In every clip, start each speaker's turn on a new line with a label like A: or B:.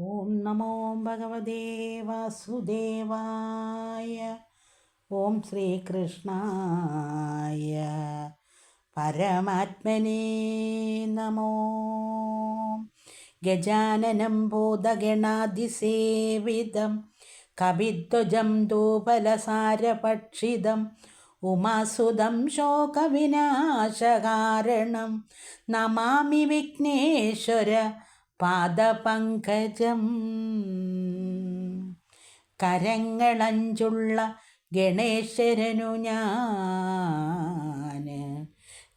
A: ഓം നമോ ഭഗവതേ വാസുദേവായ. ഓം ശ്രീകൃഷ്ണായ പരമാത്മനേ നമോ. ഗജാനനം ഭൂതഗണാതിസേവിതം കവിധ്വജം ധൂപലസാരഭക്ഷിതം ഉമാസുതം ശോകവിനാശകാരണം നമാമി വിഘ്നേശ്വര പാദപങ്കജം. കരങ്ങളഞ്ചുള്ള ഗണേശ്വരനു ഞാൻ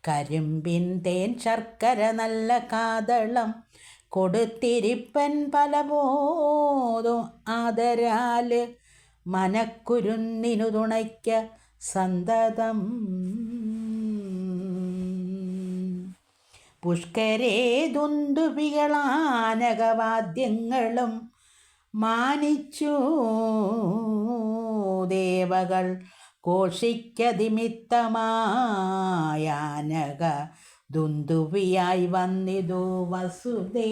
A: കരിമ്പിൻ തേൻ ശർക്കര നല്ല കാതളം കൊടുത്തിരിപ്പൻ പലപോതും ആദരാൽ മനക്കുരുന്നിനു തുണയ്ക്ക സന്തതം. പുഷ്കരേ ദുന്ദുഭികളാനകവാദ്യങ്ങളും മാനിച്ചു ദേവകൾ ഘോഷിക്കതിമിത്തമായാനക ദുന്ദുഭിയായി വന്നിതു വസുദേവൻ.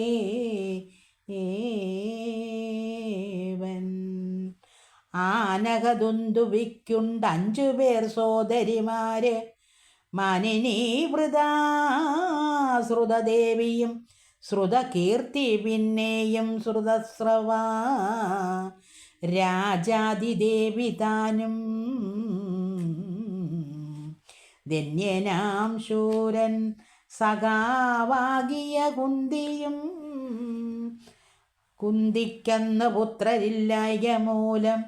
A: ആനക ദുന്ദുഭിക്കുണ്ട് 5 പേർ സോദരിമാര്, മാനിനീ വൃതാശ്രുതദേവിയും ശ്രുതകീർത്തി പിന്നെയും ശ്രുതസ്രവ രാജാതിദേവി താനും. ധന്യനാം ശൂരൻ സഖാവാകിയ കുന്തിയും കുന്തിക്കന്ന് പുത്രരില്ലായ മൂലം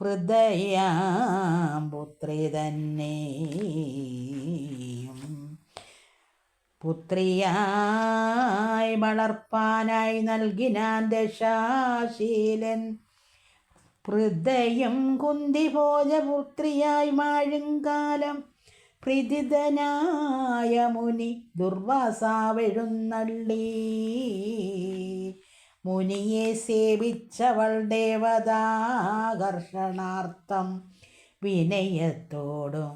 A: ഹൃദയാം പുത്രി തന്നെയും പുത്രിയായി വളർപ്പാനായി നൽകിനാൻ ദശാശീലൻ. ഹൃദയം കുന്തി ഭോജപുത്രിയായി മാഴുങ്കാലം പ്രീതിതനായ മുനി ദുർവാസാവെഴുന്നള്ളി. മുനിയെ സേവിച്ചവൾ ദേവതാകർഷണാർത്ഥം വിനയത്തോടും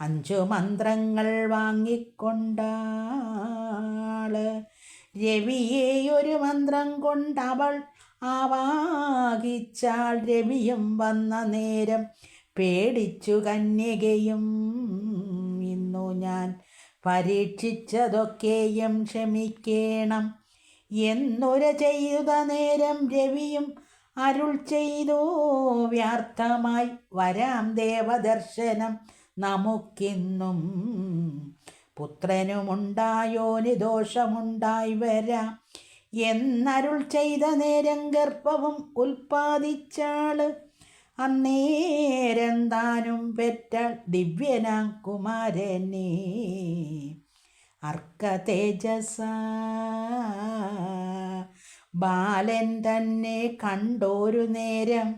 A: 5 മന്ത്രങ്ങൾ വാങ്ങിക്കൊണ്ടാള്. രവിയെ ഒരു മന്ത്രം കൊണ്ടവൾ ആവാഹിച്ചാൾ. രവിയും വന്ന നേരം പേടിച്ചു കന്യകയും. ഇന്നു ഞാൻ പരീക്ഷിച്ചതൊക്കെയും ക്ഷമിക്കേണം എന്നൊര ചെയ്ത നേരം രവിയും അരുൾ ചെയ്തു വ്യർത്ഥമായി വരാം ദേവദർശനം നമുക്കിന്നും. പുത്രനുമുണ്ടായോനി ദോഷമുണ്ടായി വരാം എന്നരുൾ ചെയ്ത നേരം ഗർഭവും ഉൽപ്പാദിച്ചാള്. അന്നേരം താനും പെറ്റ ദിവ്യനാം കുമാരനെ അർക്ക തേജസ. ബാലൻ തന്നെ കണ്ടോരു നേരം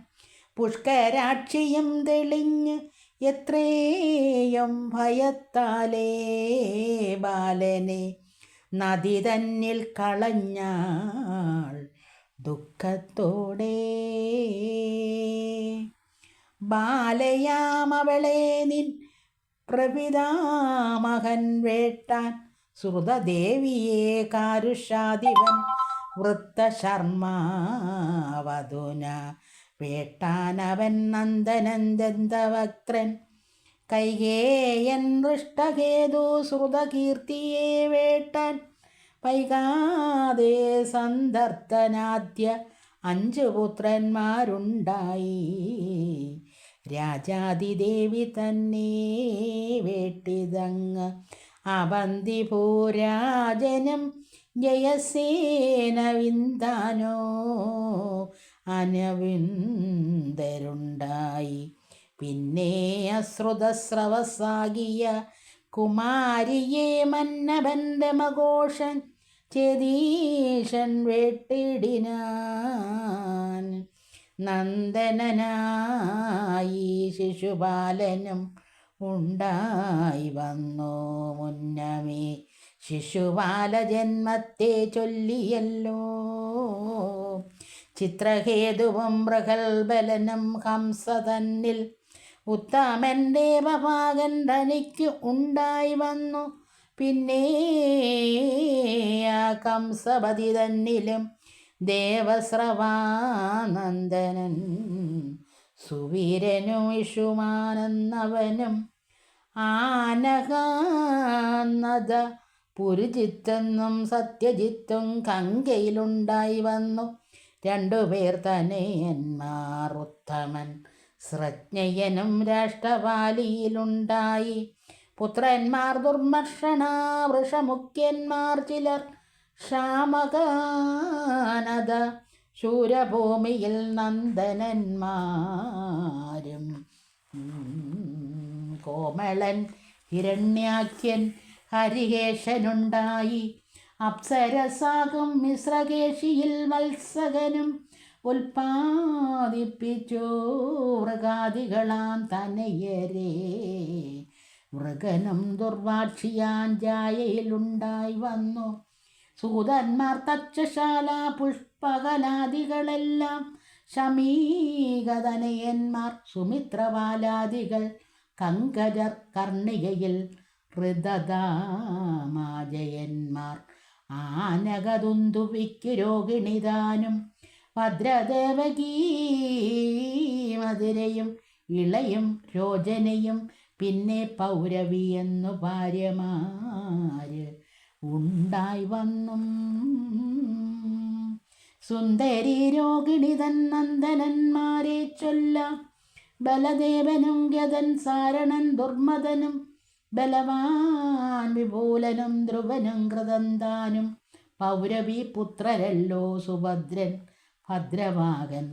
A: പുഷ്കരാക്ഷിയും തെളിഞ്ഞ് എത്രയും ഭയത്താലേ ബാലനെ നദി തന്നിൽ കളഞ്ഞാൾ ദുഃഖത്തോടെ. ബാലയാമവളെ നിൻ പ്രപിതാമഹൻ വേട്ടാൻ ശ്രുതദേവിയെ കാരുഷാദിവൻ വൃത്തശർമാവധുന വേട്ടാനവൻ നന്ദനന്ദന്തവക്ത്രൻ. കൈകേയൻ ദൃഷ്ടകേതു ശ്രുതകീർത്തിയെ വേട്ടാൻ വൈകാതെ സന്ദർത്തനാദ്യ 5 പുത്രന്മാരുണ്ടായി. രാജാതിദേവി തന്നെ വേട്ടിതങ്ങ് അവന്തിപൂരാജനം ജയസേന വിന്ദാനോ അനവിന്ദരുണ്ടായി. പിന്നെ അശ്രുതസ്രവസാകിയ കുമാരിയെ മന്നബന്ധമഘോഷൻ ചേതീശൻ വേട്ടിടിനാൻ. നന്ദനനായി ശിശുപാലനും ഉണ്ടായി വന്നു മുന്നമേ ശിശുപാല ജന്മത്തെ ചൊല്ലിയല്ലോ. ചിത്രഹേതുവും പ്രഗൽബലനും ഹംസ തന്നിൽ ഉത്തമൻ ദേവഭാഗൻ തനിക്ക് ഉണ്ടായി വന്നു. പിന്നെ ആ കംസപതി തന്നിലും ദേവസ്രവാനന്ദനൻ സുവീരനും വിഷുമാനെന്നവനും ആനകാന്നത പുരുജിത്തെന്നും സത്യജിത്തും കങ്കയിലുണ്ടായി വന്നു. രണ്ടുപേർ തനയന്മാർ ഉത്തമൻ ശ്രജ്ഞയനും രാഷ്ട്രപാലിയിലുണ്ടായി. പുത്രന്മാർ ദുർമർഷണ വൃഷമുഖ്യന്മാർ ചിലർ ക്ഷാമകാനത ശൂരഭൂമിയിൽ നന്ദനന്മാരും കോമളൻ ഹിരണ്യാഖ്യൻ ഹരികേശനുണ്ടായി. അപ്സരസാകും മിശ്രകേശിയിൽ വത്സകനും ഉൽപ്പാദിപ്പിച്ചു മൃഗാദികളാം തനയരേ. മൃഗനും ദുർവാക്ഷിയാൻ ജായയിലുണ്ടായി വന്നു. സൂതന്മാർ തക്ഷശാല പുഷ്പകലാദികളെല്ലാം ശമീകതനയന്മാർ സുമിത്രവാലാദികൾ കങ്കജർ കർണികയിൽ ഹൃദദാമാജയന്മാർ ആനകതുന്തുവിക്ക് രോഹിണിതാനും ഭദ്രദേവകീ മധുരയും ഇളയും രോചനയും പിന്നെ പൗരവി എന്നു ഭാര്യമാര് ഉണ്ടായി വന്നും. സുന്ദരി രോഹിണിതൻ നന്ദനന്മാരെ ചൊല്ലാം. ബലദേവനും ഗതൻ സാരണൻ ദുർമദനും ബലവാൻ വിപൂലനും ധ്രുവനും കൃതന്താനും പൗരവി പുത്രരല്ലോ സുഭദ്രൻ ഭദ്രവാകൻ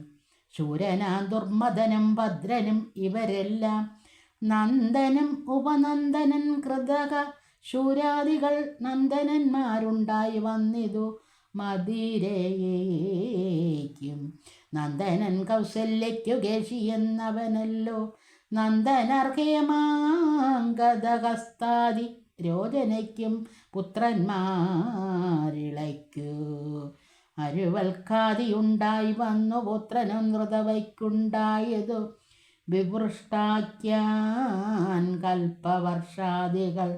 A: ശൂരനാം ദുർമദനും ഭദ്രനും ഇവരെല്ലാം നന്ദനും ഉപനന്ദനൻ കൃതക ശൂരാദികൾ നന്ദനന്മാരുണ്ടായി വന്നിതു മദിരയേക്കും. നന്ദനൻ കൗസല്യയ്ക്കു കേശി എന്നവനല്ലോ നന്ദനർഹേമാങ്കദഹസ്താദി രോചനയ്ക്കും പുത്രന്മാരിളയ്ക്കു അരുവൽക്കാതിയുണ്ടായി വന്നു. പുത്രനും നൃതവയ്ക്കുണ്ടായതു വിവൃഷ്ടാഖ്യാൻ കൽപ്പവർഷാദികൾ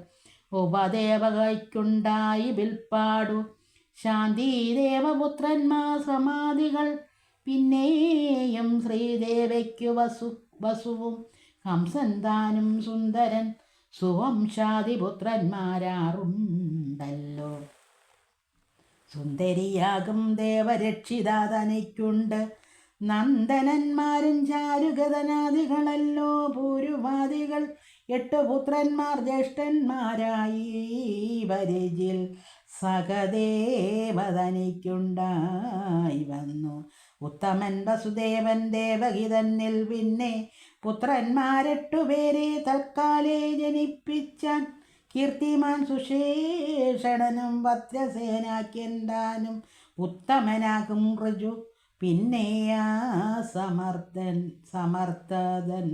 A: ഉപദേവകയ്ക്കുണ്ടായി വിൽപ്പാടു ശാന്തിദേവപുത്രന്മാർ സമാധികൾ. പിന്നെയും ശ്രീദേവയ്ക്കു വസുവും ഹംസൻ താനും സുന്ദരൻ സുവംശാദിപുത്രന്മാരാറുണ്ടല്ലോ. സുന്ദരിയാകും ദേവരക്ഷിതാതനയ്ക്കുണ്ട് നന്ദനന്മാരും ചാരുഗതനാദികളല്ലോ പൂരുവാദികൾ 8 പുത്രന്മാർ ജ്യേഷ്ഠന്മാരായി വരിജിൽ സഹദേവതനിക്കുണ്ടായി വന്നു. ഉത്തമൻ വസുദേവൻ ദേവകി തന്നിൽ പിന്നെ പുത്രന്മാരെട്ടു പേരെ തൽക്കാലേ ജനിപ്പിച്ചാൻ. കീർത്തിമാൻ സുശേഷണനും ഭദ്രസേനാഖ്യൻ താനും ഉത്തമനാകും ഋജു പിന്നെയാ സമർത്ഥതൻ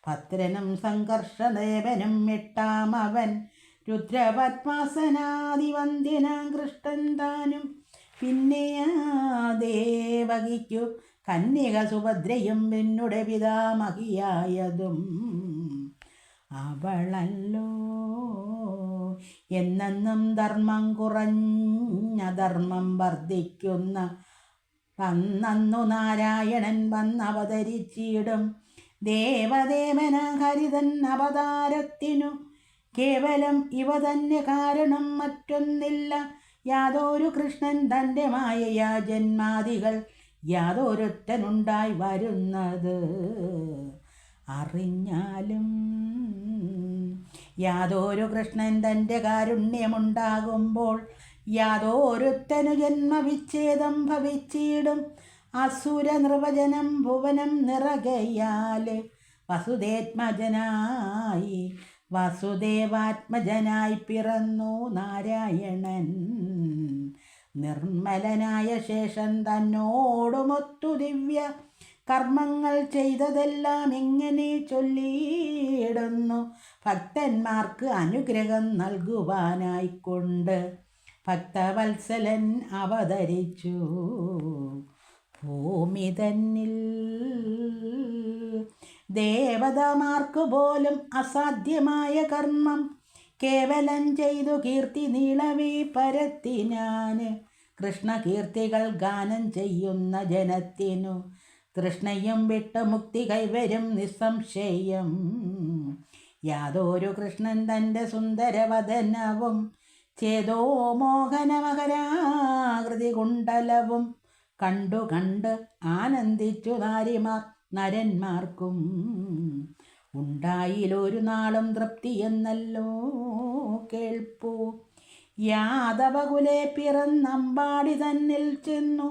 A: ഭദ്രനും സംഘർഷദേവനും 8-അവൻ രുദ്രപത്മാസനാദിവന്ദ്യനാം കൃഷ്ണൻ താനും പിന്നെയാ ദേവകിക്കു കന്യക സുഭദ്രയും പിന്നുടെ പിതാമഹിയായതും അവളല്ലോ. എന്നെന്നും ധർമ്മം കുറഞ്ഞ ധർമ്മം വർദ്ധിക്കുന്ന വന്നു നാരായണൻ വന്നവതരിച്ചിടും. ദേവദേവന ഹരിതൻ അവതാരത്തിനു കേവലം ഇവ തന്നെ കാരണം മറ്റൊന്നില്ല. യാതൊരു കൃഷ്ണൻ തൻ്റെ മായയാ ജന്മാദികൾ യാതൊരുത്തനുണ്ടായി വരുന്നത് അറിഞ്ഞാലും. യാതൊരു കൃഷ്ണൻ തൻ്റെ കാരുണ്യമുണ്ടാകുമ്പോൾ യാതൊരുത്തനു ജന്മവിച്ഛേദം ഭവിച്ചിടും. അസുര നിർവചനം ഭുവനം നിറകയാൽ വസുദേവാത്മജനായി പിറന്നു നാരായണൻ. നിർമ്മലനായ ശേഷൻ തന്നോടുമൊത്തു ദിവ്യ കർമ്മങ്ങൾ ചെയ്തതെല്ലാം ഇങ്ങനെ ചൊല്ലിയിടുന്നു. ഭക്തന്മാർക്ക് അനുഗ്രഹം നൽകുവാനായിക്കൊണ്ട് ഭക്തവത്സലൻ അവതരിച്ചു ഭൂമി തന്നിൽ. ദേവതമാർക്കു പോലും അസാധ്യമായ കർമ്മം കേവലം ചെയ്തു കീർത്തി നീളവേ പരത്തിനാൻ. കൃഷ്ണകീർത്തികൾ ഗാനം ചെയ്യുന്ന ജനത്തിനു തൃഷ്ണയും വിട്ട് മുക്തി കൈവരും നിസ്സംശയം. യാതൊരു കൃഷ്ണൻ തൻ്റെ സുന്ദരവദനവും ചേതോ മോഹനമകരാകൃതി കുണ്ടലവും കണ്ടു കണ്ട് ആനന്ദിച്ചു നാരിമാർ നരന്മാർക്കും ഉണ്ടായിലൊരു നാളും തൃപ്തി എന്നല്ലോ കേൾപ്പൂ. യാദവകുലെ പിറന്നമ്പാടി തന്നിൽ ചെന്നു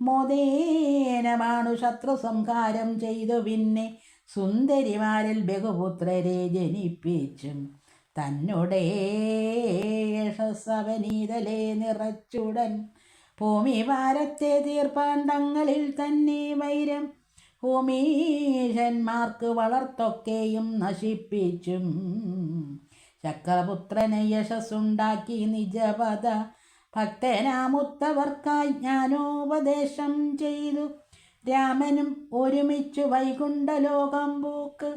A: മോദേനമാണു ശത്രു സംഹാരം ചെയ്തു. പിന്നെ സുന്ദരിമാരിൽ ബഹുപുത്രരെ ജനിപ്പിച്ചും തന്നുടേ യശസ്സവനീതലേ നിറച്ചുടൻ ഭൂമിഭാരത്തെ തീർപ്പാണ്ടങ്ങളിൽ തന്നെ വൈരം ഭൂമീശന്മാർക്ക് വളർത്തൊക്കെയും നശിപ്പിച്ചും ചക്രപുത്രന് യശസ്സുണ്ടാക്കി നിജപദ ഭക്തനാമുത്തവർക്കായി ജ്ഞാനോപദേശം ചെയ്തു. രാമനും ഒരുമിച്ചു വൈകുണ്ഠലോകം പോക്ക്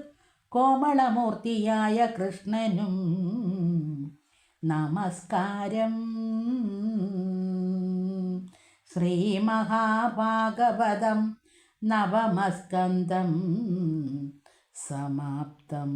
A: കോമളമൂർത്തിയായ കൃഷ്ണനും നമസ്കാരം. ശ്രീമഹാഭാഗവതം നവമസ്കന്ധം സമാപ്തം.